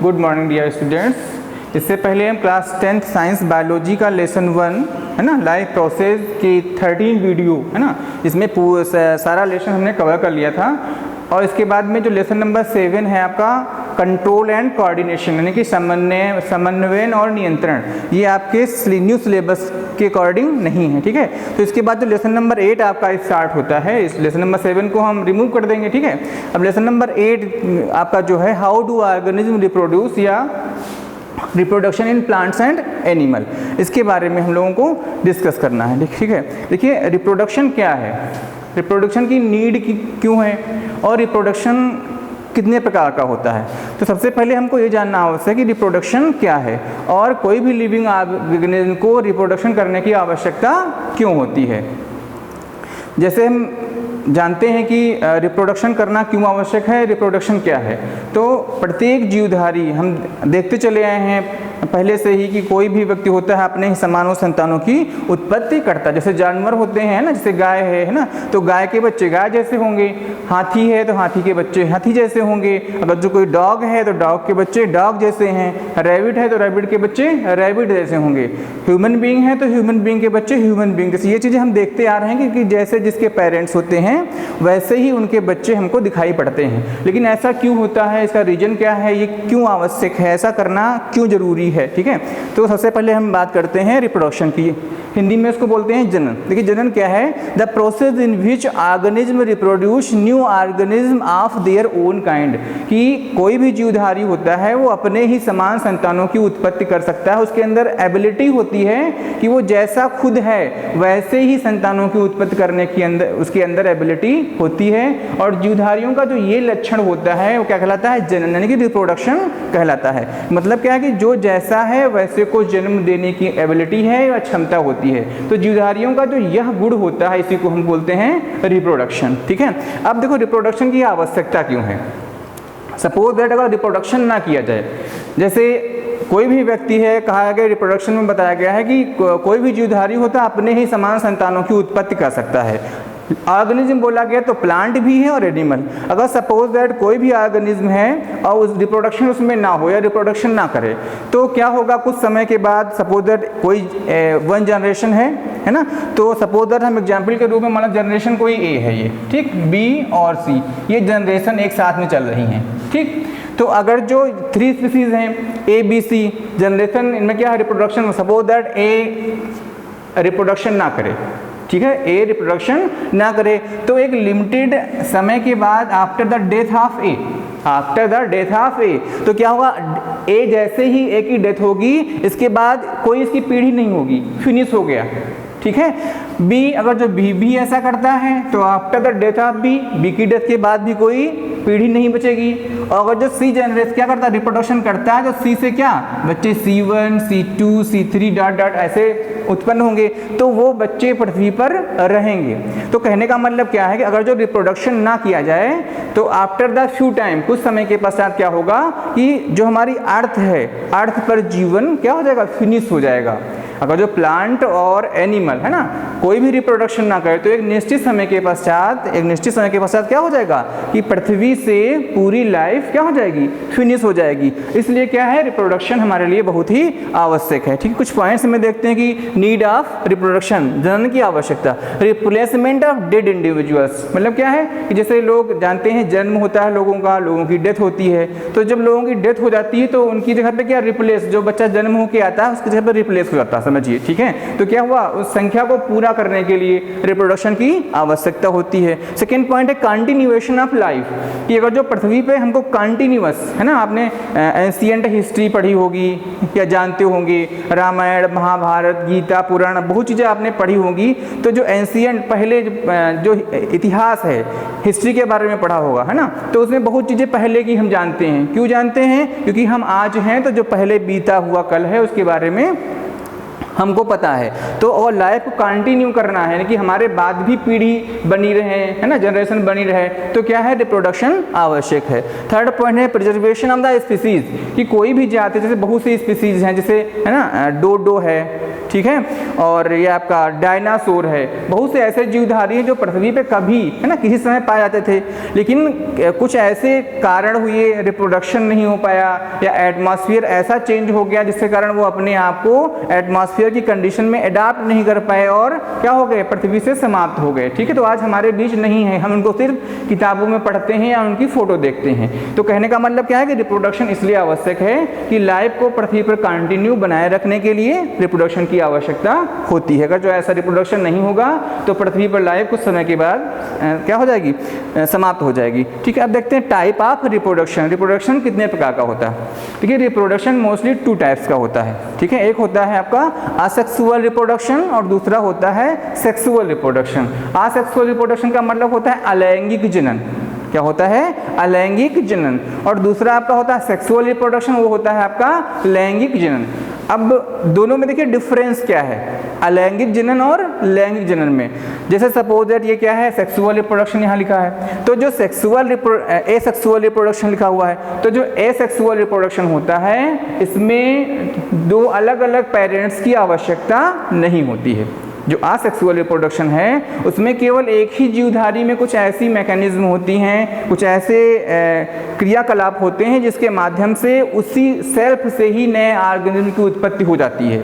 Good morning dear students. इससे पहले हम क्लास 10th साइंस बायोलॉजी का लेसन 1 है ना, लाइफ प्रोसेस की 13 वीडियो है ना, इसमें सारा लेसन हमने कवर कर लिया था। और इसके बाद में जो लेसन नंबर 7 है आपका कंट्रोल एंड कोऑर्डिनेशन, यानी कि समन्वय और नियंत्रण, ये आपके न्यू सिलेबस के अकॉर्डिंग नहीं है, ठीक है। तो इसके बाद जो लेसन नंबर 8 आपका स्टार्ट होता है, इस लेसन नंबर 7 को हम रिमूव कर देंगे, ठीक है। अब लेसन नंबर 8 आपका जो है हाउ डू ऑर्गेनिज्म रिप्रोड्यूस या reproduction in plants and animal, इसके बारे में हम लोगों को डिस्कस करना है, ठीक है। देखिए रिप्रोडक्शन क्या है, रिप्रोडक्शन की नीड क्यों है और रिप्रोडक्शन कितने प्रकार का होता है। तो सबसे पहले हमको ये जानना आवश्यक है कि रिप्रोडक्शन क्या है और कोई भी लिविंग ऑर्गेनिज्म को रिप्रोडक्शन करने की आवश्यकता क्यों होती है। जैसे हम जानते हैं कि रिप्रोडक्शन करना क्यों आवश्यक है, रिप्रोडक्शन क्या है। तो प्रत्येक जीवधारी हम देखते चले आए हैं पहले से ही कि कोई भी व्यक्ति होता है अपने ही समानों संतानों की उत्पत्ति करता है। जैसे जानवर होते हैं ना, जैसे गाय है ना, तो गाय के बच्चे गाय जैसे होंगे, हाथी है तो हाथी के बच्चे हाथी जैसे होंगे, अगर जो कोई डॉग है तो डॉग के बच्चे डॉग जैसे हैं, रैबिट है तो रैबिट के बच्चे रैबिट जैसे होंगे, ह्यूमन बीइंग है तो ह्यूमन बीइंग के बच्चे ह्यूमन बीइंग जैसे। ये चीज़ें हम देखते आ रहे हैं कि जैसे जिसके पेरेंट्स होते हैं वैसे ही उनके बच्चे हमको दिखाई पड़ते हैं। लेकिन ऐसा क्यों होता है, इसका रीजन क्या है, ये क्यों आवश्यक है, ऐसा करना क्यों जरूरी है, ठीक है। तो सबसे पहले हम बात करते हैं रिप्रोडक्शन की। हिंदी में इसको बोलते हैं जनन। देखिए जनन क्या है, the process in which organism reproduce new organism of their own kind, कि कोई भी जीवधारी होता है वो अपने ही समान संतानों की उत्पत्ति कर सकता है। उसके अंदर एबिलिटी होती है कि वो जैसा खुद है वैसे ही संतानों की उत्पत्ति करने की उसके अंदर एबिलिटी होती है। और जीवधारियों का जो ये लक्षण होता है वो क्या कहलाता है, जनन, यानी कि रिप्रोडक्शन कहलाता है। मतलब क्या है कि जो जैसा है वैसे को जन्म देने की एबिलिटी है या क्षमता होती है। तो जीवधारियों का जो यह गुण होता है इसी को हम बोलते हैं रिप्रोडक्शन, ठीक है। अब देखो रिप्रोडक्शन की आवश्यकता क्यों है। सपोज दैट अगर रिप्रोडक्शन ना किया जाए, जैसे कोई भी व्यक्ति है, कहा गया रिप्रोडक्शन में बताया गया है कि कोई भी जीवधारी होता है अपने ही समान संतानों की उत्पत्ति कर सकता है। ऑर्गेनिज्म बोला गया तो प्लांट भी है और एनिमल। अगर सपोज दैट कोई भी ऑर्गेनिज्म है और उस रिप्रोडक्शन उसमें ना हो या रिप्रोडक्शन ना करे तो क्या होगा, कुछ समय के बाद सपोज दैट कोई 1 जनरेशन है ना, तो सपोज दैट हम एग्जाम्पल के रूप में मान लो जनरेशन कोई ए है ये, ठीक, बी और सी, ये जनरेशन एक साथ में चल रही हैं, ठीक। तो अगर जो 3 स्पीसीज हैं ए बी सी जनरेशन, इनमें क्या है reproduction, suppose that A reproduction ना करे, ठीक है, ए रिप्रोडक्शन ना करे तो एक लिमिटेड समय के बाद आफ्टर द डेथ ऑफ ए तो क्या होगा, ए जैसे ही ए की डेथ होगी इसके बाद कोई इसकी पीढ़ी नहीं होगी, फिनिश हो गया, ठीक है। बी, अगर जो बी भी ऐसा करता है तो after the death of B की डेथ के बाद भी कोई पीढ़ी नहीं बचेगी। और अगर जो सी जनरेट क्या करता है, रिप्रोडक्शन करता है, तो सी से क्या बच्चे C1 C2 C3 dot dot ऐसे उत्पन्न होंगे, तो वो बच्चे पृथ्वी पर रहेंगे। तो कहने का मतलब क्या है कि अगर जो रिप्रोडक्शन ना किया जाए तो आफ्टर द फ्यू टाइम, कुछ समय के पश्चात क्या होगा कि जो हमारी अर्थ है, अर्थ पर जीवन क्या हो जाएगा, फिनिश हो जाएगा। अगर जो प्लांट और एनिमल है ना कोई भी रिप्रोडक्शन ना करे तो एक निश्चित समय के पश्चात क्या हो जाएगा कि पृथ्वी से पूरी लाइफ क्या हो जाएगी, फिनिश हो जाएगी। इसलिए क्या है, रिप्रोडक्शन हमारे लिए बहुत ही आवश्यक है, ठीक है। कुछ पॉइंट्स में देखते हैं कि नीड ऑफ रिप्रोडक्शन, जनन की आवश्यकता, रिप्लेसमेंट ऑफ डेड इंडिविजुअल्स, मतलब क्या है कि जैसे लोग जानते हैं जन्म होता है लोगों की डेथ होती है, तो जब लोगों की डेथ हो जाती है तो उनकी जगह पे क्या रिप्लेस, जो बच्चा जन्म होकर आता है उसकी जगह पर रिप्लेस हो जाता है, समझिए, ठीक है। तो क्या हुआ, उस संख्या को पूरा करने के लिए रिप्रोडक्शन की आवश्यकता होती है। सेकेंड पॉइंट है कंटिन्यूएशन ऑफ लाइफ, कि अगर जो पृथ्वी पे हमको कंटिन्यूअस है ना, आपने एंशिएंट हिस्ट्री पढ़ी होगी या जानते होंगे, रामायण महाभारत गीता पुराण बहुत चीज़ें आपने पढ़ी होंगी। तो जो एंशिएंट पहले जो इतिहास है, हिस्ट्री के बारे में पढ़ा होगा है ना, तो उसमें बहुत चीज़ें पहले की हम जानते हैं। क्यों जानते हैं, क्योंकि हम आज हैं तो जो पहले बीता हुआ कल है उसके बारे में हमको पता है। तो और लाइफ को कंटिन्यू करना है, यानी कि हमारे बाद भी पीढ़ी बनी रहे है ना, जनरेशन बनी रहे, तो क्या है, रिप्रोडक्शन आवश्यक है। थर्ड पॉइंट है प्रिजर्वेशन ऑफ द स्पीसीज, कि कोई भी जाति, जैसे बहुत सी स्पीसीज हैं, जैसे है ना डोडो है, ठीक है। और ये आपका डायनासोर है, बहुत से ऐसे जीवधारी हैं जो पृथ्वी पे कभी, है ना, किसी समय पाए जाते थे, लेकिन कुछ ऐसे कारण हुए, रिप्रोडक्शन नहीं हो पाया या एटमॉस्फेयर ऐसा चेंज हो गया जिसके कारण वो अपने आप को एटमॉस्फेयर की कंडीशन में अडाप्ट नहीं कर पाए और क्या हो गए, पृथ्वी से समाप्त हो गए। ठीक है, तो आज हमारे बीच नहीं है, हम उनको सिर्फ किताबों में पढ़ते हैं या उनकी फोटो देखते हैं। तो कहने का मतलब क्या है कि रिप्रोडक्शन इसलिए आवश्यक है कि लाइफ को पृथ्वी पर कंटिन्यू बनाए रखने के लिए रिप्रोडक्शन की आवश्यकता होती है। अगर जो ऐसा रिप्रोडक्शन नहीं होगा तो पृथ्वी पर लाइफ कुछ समय के बाद क्या हो जाएगी, समाप्त हो जाएगी। ठीक है, अब देखते हैं टाइप ऑफ रिप्रोडक्शन। रिप्रोडक्शन कितने प्रकार का होता है? देखिए, रिप्रोडक्शन मोस्टली 2 टाइप्स का होता है। ठीक है, एक होता है आपका असेक्सुअल रिप्रोडक्शन और दूसरा होता है सेक्सुअल रिप्रोडक्शन। असेक्सुअल रिप्रोडक्शन का मतलब होता है अलैंगिक जनन। क्या होता है? अलैंगिक जनन। और दूसरा आपका होता है सेक्सुअल रिप्रोडक्शन, वो होता है आपका लैंगिक जनन। अब दोनों में देखिए डिफरेंस क्या है अलैंगिक जनन और लैंगिक जनन में। जैसे सपोज दैट ये क्या है, सेक्सुअल रिप्रोडक्शन यहाँ लिखा है, तो जो एसेक्सुअल रिप्रोडक्शन लिखा हुआ है, तो जो एसेक्सुअल रिप्रोडक्शन होता है इसमें 2 अलग अलग पेरेंट्स की आवश्यकता नहीं होती है। जो असेक्सुअल रिप्रोडक्शन है उसमें केवल एक ही जीवधारी में कुछ ऐसी मैकेनिज्म होती हैं, कुछ ऐसे क्रियाकलाप होते हैं जिसके माध्यम से उसी सेल्फ से ही नए ऑर्गेनिज्म की उत्पत्ति हो जाती है।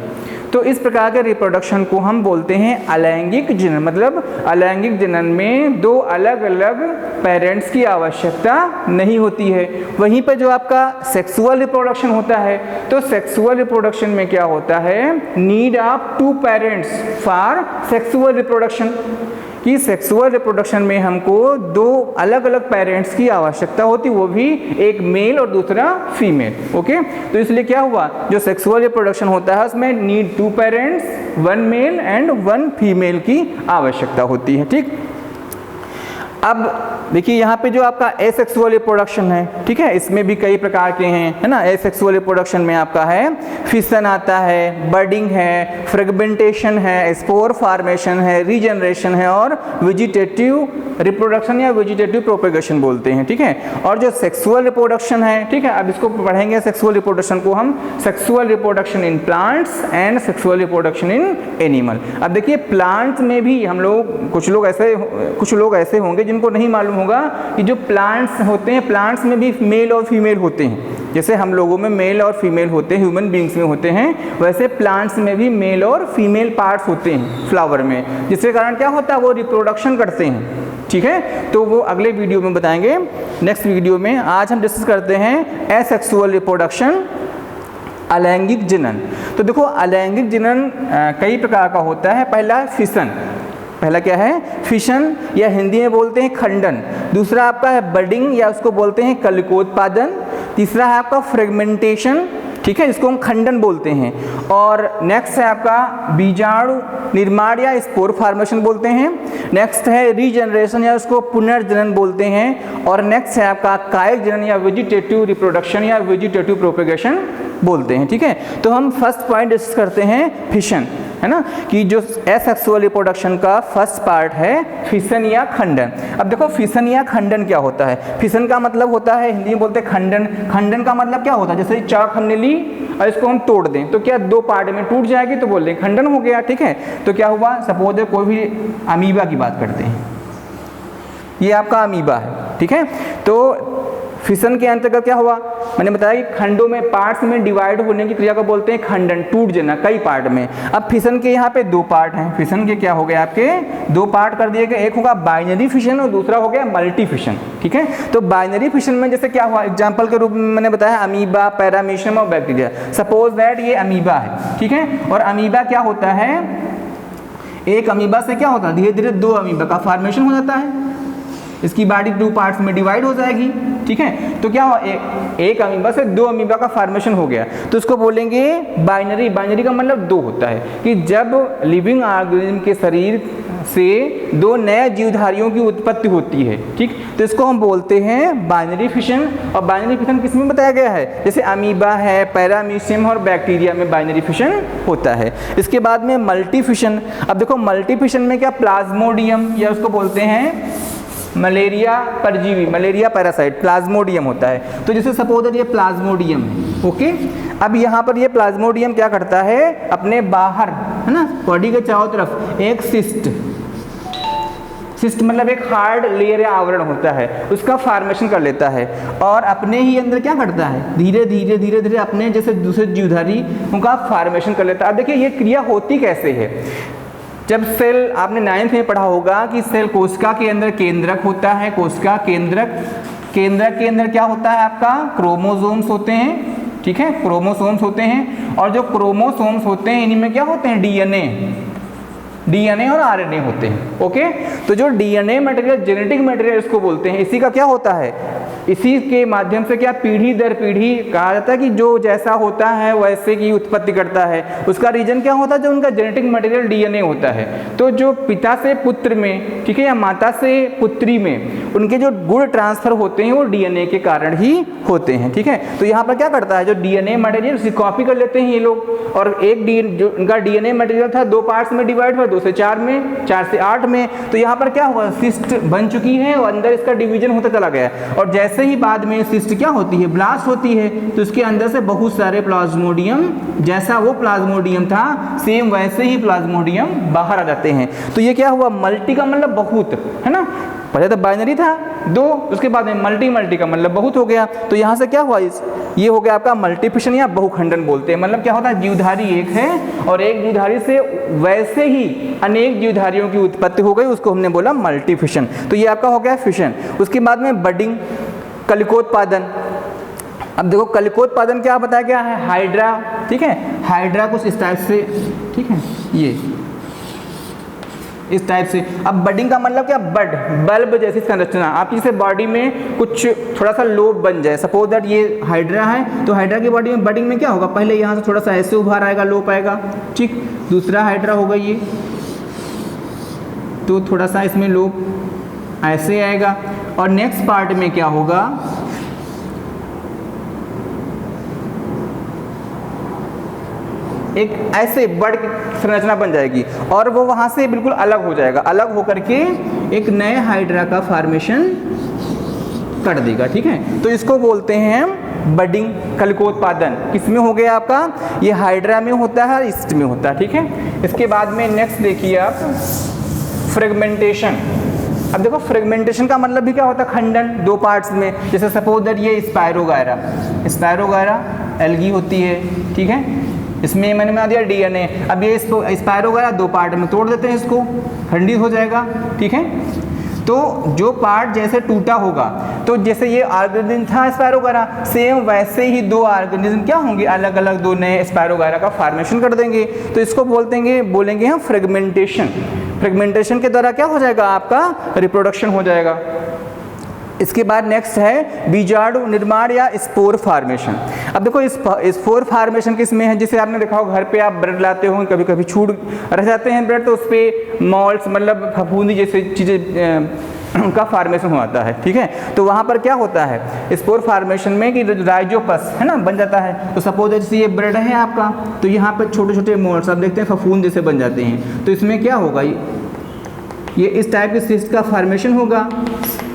तो इस प्रकार के रिप्रोडक्शन को हम बोलते हैं अलैंगिक जनन। मतलब अलैंगिक जनन में 2 अलग अलग पेरेंट्स की आवश्यकता नहीं होती है। वहीं पर जो आपका सेक्सुअल रिप्रोडक्शन होता है, तो सेक्सुअल रिप्रोडक्शन में क्या होता है, need of 2 parents for sexual reproduction. कि सेक्सुअल रिप्रोडक्शन में हमको 2 अलग अलग पेरेंट्स की आवश्यकता होती, वो भी एक मेल और दूसरा फीमेल। ओके, तो इसलिए क्या हुआ, जो सेक्सुअल रिप्रोडक्शन होता है उसमें need 2 parents, 1 male and 1 female की आवश्यकता होती है। ठीक, अब देखिए यहाँ पे जो आपका एसेक्सुअल रिप्रोडक्शन है, ठीक है, इसमें भी कई प्रकार के हैं, है ना। एसेक्सुअल रिप्रोडक्शन में आपका है फिशन आता है, बर्डिंग है, फ्रेगमेंटेशन है, स्पोर फॉर्मेशन है, रीजनरेशन है और वेजिटेटिव रिप्रोडक्शन या वेजिटेटिव प्रोपेगेशन बोलते हैं। ठीक है, और जो सेक्सुअल रिप्रोडक्शन है, ठीक है, अब इसको पढ़ेंगे लोग रिप्रोडक्शन को हम sexual reproduction in plants and sexual reproduction in animal. अब देखिए प्लांट्स में भी हम लोग कुछ लोग ऐसे होंगे जिनको नहीं मालूम होगा कि जो प्लांट्स होते हैं, प्लांट्स में भी मेल और फीमेल होते हैं। जैसे हम लोगों में मेल और फीमेल होते हैं, ह्यूमन बींग्स में होते हैं, वैसे प्लांट्स में भी मेल और फीमेल पार्ट्स होते हैं फ्लावर में, जिसके कारण क्या होता है, वो रिप्रोडक्शन करते हैं। ठीक है, तो वो अगले वीडियो में बताएंगे, नेक्स्ट वीडियो में। आज हम डिस्कस करते हैं एसेक्सुअल रिप्रोडक्शन, अलैंगिक जनन। तो देखो अलैंगिक जनन कई प्रकार का होता है। पहला फिशन, पहला क्या है, फिशन या हिंदी में बोलते हैं खंडन। दूसरा आपका है बर्डिंग या उसको बोलते हैं कलिकोत्पादन। तीसरा है आपका फ्रेगमेंटेशन, ठीक है, इसको हम खंडन बोलते हैं। और नेक्स्ट है आपका बीजाणु निर्माण या स्पोर फॉर्मेशन बोलते हैं। नेक्स्ट है रीजनरेशन या उसको पुनर्जनन बोलते हैं। और नेक्स्ट है आपका कायिक जनन या वेजिटेटिव रिप्रोडक्शन या वेजिटेटिव प्रोपेगेशन बोलते हैं। ठीक है, तो हम फर्स्ट पॉइंट डिस्कस करते हैं फिशन, है ना, कि जो एसेक्सुअल रिप्रोडक्शन का फर्स्ट पार्ट है फिशन या खंडन। अब देखो फिशन या खंडन क्या होता है। फिशन का मतलब होता है, हिंदी में बोलते हैं खंडन। खंडन का मतलब क्या होता है, जैसे चाक हमने ली और इसको हम तोड़ दें तो क्या 2 पार्ट में टूट जाएगी, तो बोल दें खंडन हो गया। ठीक है, तो क्या हुआ, सपोज कोई भी अमीबा की बात करते हैं, ये आपका अमीबा है। ठीक है, तो फिशन के अंतर्गत क्या हुआ, मैंने बताया कि खंडों में, पार्ट्स में डिवाइड होने की क्रिया को बोलते हैं खंडन, टूट जाना कई पार्ट में। अब फिशन के यहाँ पे 2 पार्ट हैं। फिशन के क्या हो गए, आपके 2 पार्ट कर दिए गए, एक होगा बाइनरी फिशन और दूसरा हो गया मल्टी फिशन। ठीक है, तो बाइनरी फिशन में जैसे क्या हुआ, एग्जाम्पल के रूप में मैंने बताया अमीबा, पैरामीशियम और बैक्टीरिया। सपोज दैट ये अमीबा है, ठीक है, और अमीबा क्या होता है, एक अमीबा से क्या होता है, धीरे धीरे 2 अमीबा का फॉर्मेशन हो जाता है, इसकी बॉडी 2 पार्ट्स में डिवाइड हो जाएगी। ठीक है, तो क्या हुआ, एक अमीबा से 2 अमीबा का फॉर्मेशन हो गया, तो इसको बोलेंगे बाइनरी। बाइनरी का मतलब 2 होता है कि जब लिविंग ऑर्गेनिज्म के शरीर से 2 नए जीवधारियों की उत्पत्ति होती है। ठीक, तो इसको हम बोलते हैं बाइनरी फिशन। और बाइनरी फिशन किस में बताया गया है, जैसे अमीबा है, पैरामीशियम और बैक्टीरिया में बाइनरी फिशन होता है। इसके बाद में मल्टी फिशन। अब देखो मल्टी फिशन में क्या, प्लाज्मोडियम या उसको बोलते हैं मलेरिया परजीवी, मलेरिया पैरासाइट, प्लाज्मोडियम होता है। तो जैसे सपोज ये प्लाज्मोडियम है, ओके। अब यहाँ पर ये प्लाज्मोडियम क्या करता है, अपने बाहर है ना, बॉडी के चारों तरफ एक सिस्ट मतलब एक हार्ड लेयर या आवरण होता है, उसका फॉर्मेशन कर लेता है और अपने ही अंदर क्या करता है, धीरे धीरे अपने जैसे दूसरे जीवधारी उनका फॉर्मेशन कर लेता है। अब देखिए ये क्रिया होती कैसे है। जब सेल, आपने 9th में पढ़ा होगा कि सेल कोशिका के अंदर केंद्रक होता है, कोशिका केंद्रक के अंदर क्या होता है आपका, क्रोमोसोम्स होते हैं, ठीक है, क्रोमोसोम्स होते हैं और जो क्रोमोसोम्स होते हैं इन्हीं में क्या होते हैं, डीएनए और आरएनए होते हैं। ओके, तो जो डीएनए मटेरियल, जेनेटिक मटेरियल इसको बोलते हैं, इसी का क्या होता है, इसी के माध्यम से क्या पीढ़ी दर पीढ़ी कहा जाता है कि जो जैसा होता है वैसे की उत्पत्ति करता है। उसका रीजन क्या होता है, जो उनका जेनेटिक मटेरियल डीएनए होता है। तो जो पिता से पुत्र में, ठीक है, या माता से पुत्री में उनके जो गुण ट्रांसफर होते हैं वो डीएनए के कारण ही होते हैं, ठीक है। तो यहाँ पर क्या करता है, जो डीएनए मटेरियल उसकी कॉपी कर लेते हैं ये लोग, और एक जो उनका डीएनए मटेरियल था 2 पार्ट्स में डिवाइड हुआ, 2 से 4 में, 4 से 8 में। तो यहाँ पर क्या हुआ, सिस्ट बन चुकी है और अंदर इसका डिवीजन होता चला गया और जैसे ही बाद में सिस्ट क्या होती है, ब्लास्ट होती है, तो उसके अंदर से बहुत सारे प्लाज्मोडियम, जैसा वो प्लाज्मोडियम था सेम वैसे ही प्लाज्मोडियम बाहर आ जाते हैं। तो ये क्या हुआ, मल्टी का मतलब बहुत, है ना, पहले तो बाइनरी था 2, उसके बाद में मल्टी का मतलब बहुत हो गया। तो यहाँ से क्या हुआ, ये हो गया आपका मल्टीफिशन या बहुखंडन बोलते हैं। मतलब क्या होता है, जीवधारी एक है और एक जीवधारी से वैसे ही अनेक जीवधारियों की उत्पत्ति हो गई, उसको हमने बोला मल्टीफिशन। तो ये आपका हो गया फिशन। उसके बाद में बडिंग, कलिकोत्पादन। अब देखो कलिकोत्पादन क्या बताया गया है, हाइड्रा, ठीक है, हाइड्रा कुछ इस टाइप से, ठीक है, ये इस टाइप से। अब बडिंग का मतलब क्या, बल्ब जैसी संरचना, आपकी जैसे बॉडी में कुछ थोड़ा सा लोब बन जाए, सपोज दैट ये हाइड्रा है, तो हाइड्रा की बॉडी में बडिंग में क्या होगा, पहले यहाँ से थोड़ा सा ऐसे उभार आएगा, लोब आएगा, ठीक, दूसरा हाइड्रा होगा ये, तो थोड़ा सा इसमें लोब ऐसे आएगा और नेक्स्ट पार्ट में क्या होगा, एक ऐसे बड़ संरचना बन जाएगी और वो वहाँ से बिल्कुल अलग हो जाएगा, अलग होकर के एक नए हाइड्रा का फॉर्मेशन कर देगा, ठीक है। तो इसको बोलते हैं बडिंग, कलिकोत्पादन। किसमें हो गया आपका, ये हाइड्रा में होता है, ईस्ट में होता है, ठीक है। इसके बाद में नेक्स्ट देखिए आप, फ्रेगमेंटेशन। अब देखो फ्रेगमेंटेशन का मतलब भी क्या होता है, खंडन 2 पार्ट्स में। जैसे सपोज दैट ये स्पायरोगायरा एल्गी होती है, ठीक है, इसमें मैंने बना दिया डीएनए। अब ये इसको स्पायरोगायरा 2 पार्ट में तोड़ देते हैं, इसको खंडित हो जाएगा, ठीक है। तो जो पार्ट जैसे टूटा होगा, तो जैसे ये ऑर्गेनिज्म था स्पायरोगायरा, सेम वैसे ही 2 ऑर्गेनिज्म क्या होंगे, अलग अलग 2 नए स्पायरोगायरा का फॉर्मेशन कर देंगे। तो इसको बोलेंगे हम फ्रेगमेंटेशन। फ्रेगमेंटेशन के द्वारा क्या हो जाएगा, आपका रिप्रोडक्शन हो जाएगा। इसके बाद नेक्स्ट है बीजाणु निर्माण या स्पोर फार्मेशन। अब देखो स्पोर फार्मेशन किस में है, जिसे आपने देखा हो घर पे आप ब्रेड लाते हो, कभी कभी छूट रह जाते हैं ब्रेड, तो उस पर मॉल्स मतलब फफूंदी जैसी चीज़ें का फार्मेशन हो जाता है, ठीक है। तो वहाँ पर क्या होता है स्पोर फार्मेशन में कि राइजोपस है ना बन जाता है। तो सपोज जैसे ये ब्रेड है आपका, तो यहाँ पर छोटे छोटे मोल्स आप देखते हैं फफूंद जैसे बन जाते हैं। तो इसमें क्या होगा, ये इस टाइप के सिस्ट का फार्मेशन होगा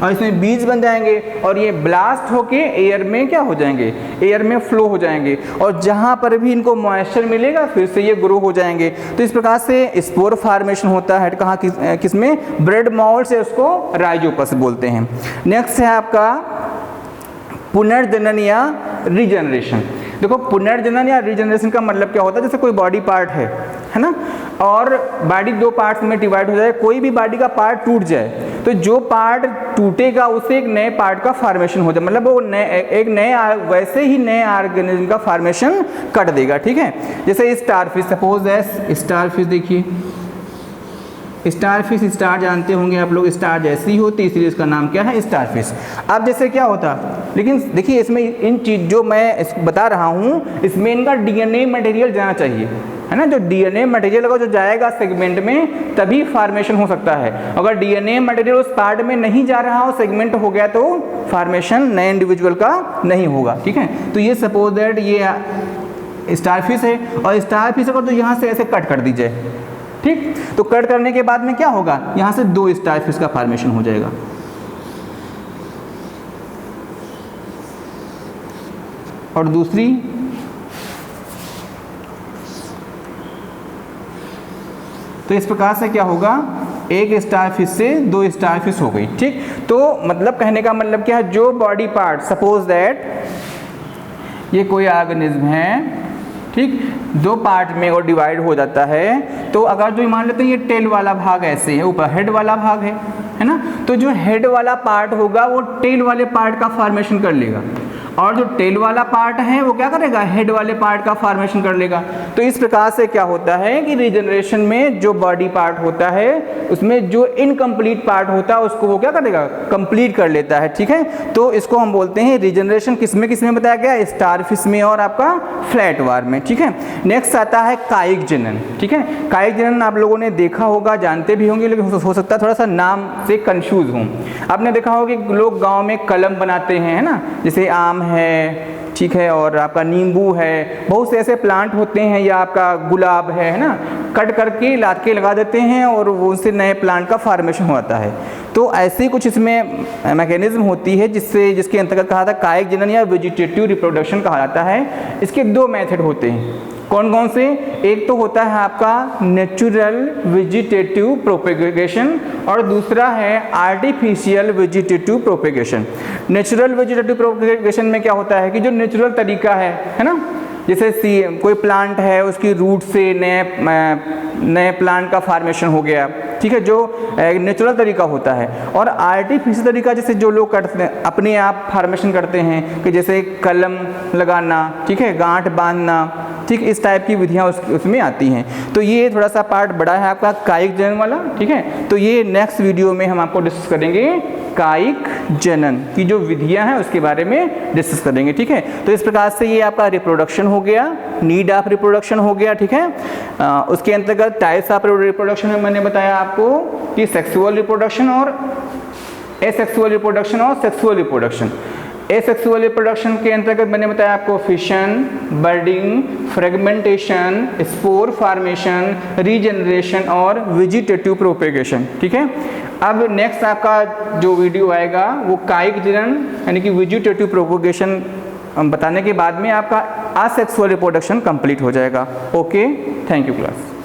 और इसमें बीज बन जाएंगे और ये ब्लास्ट होके एयर में क्या हो जाएंगे, एयर में फ्लो हो जाएंगे और जहाँ पर भी इनको मॉइस्चर मिलेगा फिर से ये ग्रो हो जाएंगे। तो इस प्रकार से स्पोर फार्मेशन होता है। कहाँ किसमें, ब्रेड मॉल्ड से, उसको राइजोपस बोलते हैं। नेक्स्ट है आपका पुनर्जनन या रीजनरेशन। देखो पुनर्जनन या रीजनरेशन का मतलब क्या होता है, जैसे कोई बॉडी पार्ट है ना, और बॉडी 2 पार्ट्स में डिवाइड हो जाए, कोई भी बॉडी का पार्ट टूट जाए तो जो पार्ट टूटेगा उसे एक नए पार्ट का फॉर्मेशन हो जाए, मतलब वो वैसे ही नए ऑर्गेनिज्म का फॉर्मेशन कर देगा, ठीक है। जैसे स्टारफिश, सपोज स्टारफिश, देखिए स्टारफिश, स्टार जानते होंगे आप लोग, स्टार जैसी होती इसलिए इसका नाम क्या है, स्टारफिश। अब जैसे क्या होता, लेकिन देखिए इसमें इन चीज जो मैं बता रहा हूँ इसमें इनका डीएनए मटेरियल जाना चाहिए, है ना। जो डीएनए मटेरियल अगर जो जाएगा सेगमेंट में तभी फॉर्मेशन हो सकता है। अगर डीएनए मटेरियल उस पार्ट में नहीं जा रहा हो, सेगमेंट हो गया, तो फॉर्मेशन नए इंडिविजुअल का नहीं होगा, ठीक है। तो ये सपोज दैट ये स्टारफिश है और स्टारफिश अगर तो यहाँ से ऐसे कट कर दीजिए, ठीक, तो कट करने के बाद में क्या होगा, यहाँ से 2 स्टारफिश का फॉर्मेशन हो जाएगा। और दूसरी तो इस प्रकार से क्या होगा, एक स्टारफिश से 2 स्टारफिश हो गई, ठीक। तो मतलब कहने का मतलब क्या है, जो बॉडी पार्ट, सपोज दैट ये कोई ऑर्गेनिज्म है, ठीक, 2 पार्ट में और डिवाइड हो जाता है, तो अगर जो मान लेते हैं ये टेल वाला भाग ऐसे है, ऊपर हेड वाला भाग है ना, तो जो हेड वाला पार्ट होगा वो टेल वाले पार्ट का फॉर्मेशन कर लेगा, और जो टेल वाला पार्ट है वो क्या करेगा, हेड वाले पार्ट का फॉर्मेशन कर लेगा। तो इस प्रकार से क्या होता है कि रीजनरेशन में जो बॉडी पार्ट होता है उसमें जो इनकम्प्लीट पार्ट होता है उसको वो क्या करेगा, कंप्लीट कर लेता है, ठीक है। तो इसको हम बोलते हैं रीजनरेशन। किसमें बताया गया, स्टारफिश में और आपका फ्लैट वार में, ठीक है। नेक्स्ट आता है कायिक जनन, ठीक है। कायिक जनन आप लोगों ने देखा होगा, जानते भी होंगे, लेकिन हो सकता है थोड़ा सा नाम से कंफ्यूज हूँ। आपने देखा होगा कि लोग गाँव में कलम बनाते हैं, है ना, जैसे आम है, ठीक है, और आपका नींबू है, बहुत से ऐसे प्लांट होते हैं, या आपका गुलाब है ना, कट करके लाद के लगा देते हैं और वो उससे नए प्लांट का फॉर्मेशन होता है। तो ऐसे कुछ इसमें मैकेनिज्म होती है जिसके अंतर्गत कहा था कायिक जनन या वेजिटेटिव रिप्रोडक्शन कहा जाता है। इसके 2 मेथड होते हैं, कौन कौन से, एक तो होता है आपका नेचुरल वेजिटेटिव प्रोपेगेशन और दूसरा है artificial vegetative propagation. Natural vegetative propagation में क्या होता है कि जो नेचुरल तरीका है ना, जैसे कोई प्लांट है उसकी रूट से नए प्लांट का फॉर्मेशन हो गया, ठीक है, जो नेचुरल तरीका होता है। और आर्टिफिशियल तरीका जैसे जो लोग करते हैं, अपने आप फॉर्मेशन करते हैं, कि जैसे कलम लगाना, ठीक है, गांठ बांधना, ठीक, इस टाइप की विधियाँ उसमें आती हैं। तो ये थोड़ा सा पार्ट बड़ा है आपका कायिक जनन वाला, ठीक है। तो ये नेक्स्ट वीडियो में हम आपको डिस्कस करेंगे कायिक जनन की जो विधियाँ हैं उसके बारे में डिस्कस करेंगे, ठीक है। तो इस प्रकार से ये आपका रिप्रोडक्शन हो गया, नीड ऑफ रिप्रोडक्शन हो गया, ठीक है। उसके अंतर्गत टाइप्स ऑफ रिप्रोडक्शन में मैंने बताया आपको कि सेक्सुअल रिप्रोडक्शन और एसेक्सुअल रिप्रोडक्शन और सेक्सुअल रिप्रोडक्शन। एसेक्सुअल रिप्रोडक्शन के अंतर्गत मैंने बताया आपको fission, budding, fragmentation, spore formation, regeneration और वेजिटेटिव प्रोपेगेशन, ठीक है। अब नेक्स्ट आपका जो वीडियो आएगा वो कायिक जनन यानी कि वेजिटेटिव प्रोपेगेशन बताने के बाद में आपका असेक्सुअल रिप्रोडक्शन कंप्लीट हो जाएगा। Okay, thank you class.